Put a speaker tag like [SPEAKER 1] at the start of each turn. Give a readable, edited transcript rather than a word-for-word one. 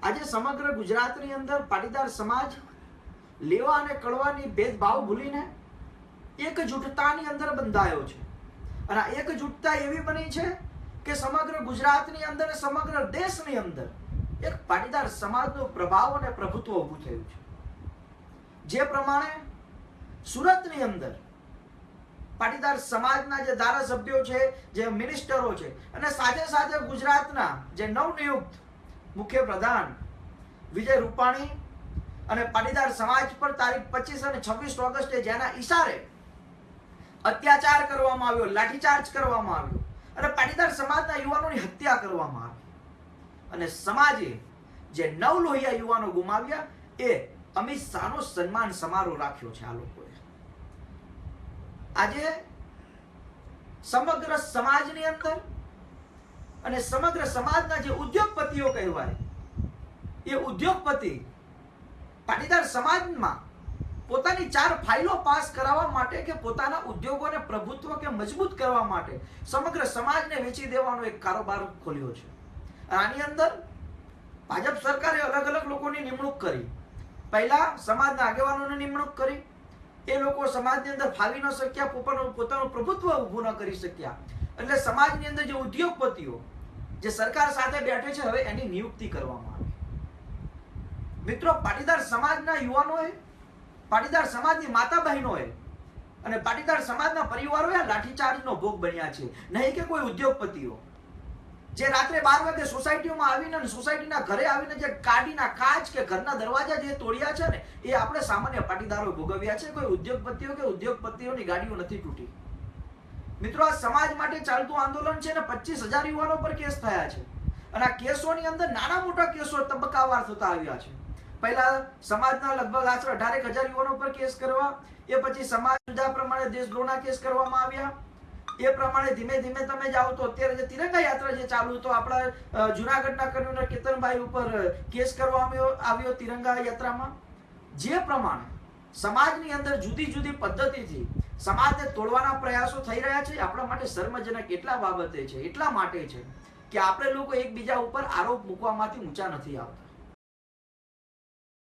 [SPEAKER 1] આજે સમગ્ર ગુજરાતની અંદર પાટીદાર સમાજ લેવા અને કળવાની ભેદભાવ ભૂલીને એકજૂટતાની અંદર બંધાયો છે અને આ એકજૂટતા એવી બની છે કે સમગ્ર ગુજરાતની અંદર સમગ્ર દેશની અંદર એક પાટીદાર સમાજનો પ્રભાવ અને પ્રભુત્વ ઊભું થયું છે। જે પ્રમાણે સુરતની અંદર પાટીદાર સમાજના જે ધારાસભ્યો છે, જે મિનિસ્ટરો છે અને સાથે સાથે ગુજરાતના જે નવનિયુક્ત મુખ્ય પ્રધાન વિજય રૂપાણી અને પાટીદાર સમાજ પર તારીખ 25 અને 26 ઓગસ્ટે જેના ઈશારે અત્યાચાર કરવામાં આવ્યો, લાઠીચાર્જ કરવામાં આવ્યો અને પાટીદાર સમાજના યુવાનોની હત્યા કરવામાં આવી અને સમાજે જે 9 લોહિયા યુવાનો ગુમાવ્યા એ અમિત શાહનો સન્માન સમારોહ રાખ્યો છે। આ લોકોએ આજે સમગ્ર સમાજની અંદર અને સમગ્ર સમાજના જે ઉદ્યોગપતિઓ કહેવાય એ ઉદ્યોગપતિ પાટીદાર સમાજમાં પોતાની 4 ફાઇલો પાસ કરાવવા માટે કે પોતાના ઉદ્યોગોને પ્રભુત્વ કે મજબૂત કરવા માટે સમગ્ર સમાજને વેચી દેવાનો એક કારોબાર ખોલ્યો છે। આની અંદર ભાજપ સરકારે અલગ અલગ લોકોની નિમણૂક કરી। પહેલા સમાજના આગેવાનોની નિમણૂક કરી, એ લોકો સમાજની અંદર ફાવી ન શક્યા, પોતાનું પ્રભુત્વ ઊભું ન કરી શક્યા, એટલે સમાજની અંદર જે ઉદ્યોગપતિઓ જે સરકાર સાથે બેઠે છે હવે એની નિયુક્તિ કરવામાં આવી। મિત્રો, પાટીદાર સમાજના યુવાનોએ, પાટીદાર સમાજની માતા બહેનોએ અને પાટીદાર સમાજના પરિવારોએ આ લાઠીચાર્જનો ભોગ બન્યા છે, નહીં કે કોઈ ઉદ્યોગપતિઓ જે રાત્રે 12 વાગે સોસાયટીઓમાં આવીને સોસાયટીના ઘરે આવીને જે ગાડીના કાચ કે ઘરના દરવાજા જે તોડ્યા છે ને એ આપણે સામાન્ય પાટીદારો ભોગવ્યા છે। કોઈ ઉદ્યોગપતિઓ કે ઉદ્યોગપતિઓની ગાડીઓ નથી તૂટી। મિત્રો, આ સમાજ માટે ચાલતું આંદોલન છે ને 25,000 યુવાનો પર કેસ થયા છે અને આ કેસોની અંદર નાના મોટા કેસો તબક્કાવાર થતા આવ્યા છે। પહેલા સમાજના લગભગ આશરે 18,000 યુવાનો પર કેસ કરવા, એ પછી સમાજ જુદા પ્રમાણે દેશદ્રોહના કેસ કરવામાં આવ્યા। એ પ્રમાણે ધીમે ધીમે તમે જાઓ તો અત્યારે જે તિરંગા યાત્રા જે ચાલુ, તો આપણા જુનાગઢના કન્વીનર કેતનભાઈ ઉપર કેસ કરવામાં આવ્યો તિરંગા યાત્રામાં। જે પ્રમાણે સમાજની અંદર જુદી જુદી પદ્ધતિથી સમાજને તોડવાના પ્રયાસો થઈ રહ્યા છે, આપણા માટે શર્મજનક એટલા બાબતે છે, એટલા માટે છે કે આપણે લોકો એકબીજા ઉપર આરોપ મૂકવામાંથી ઊંચા નથી આવતા।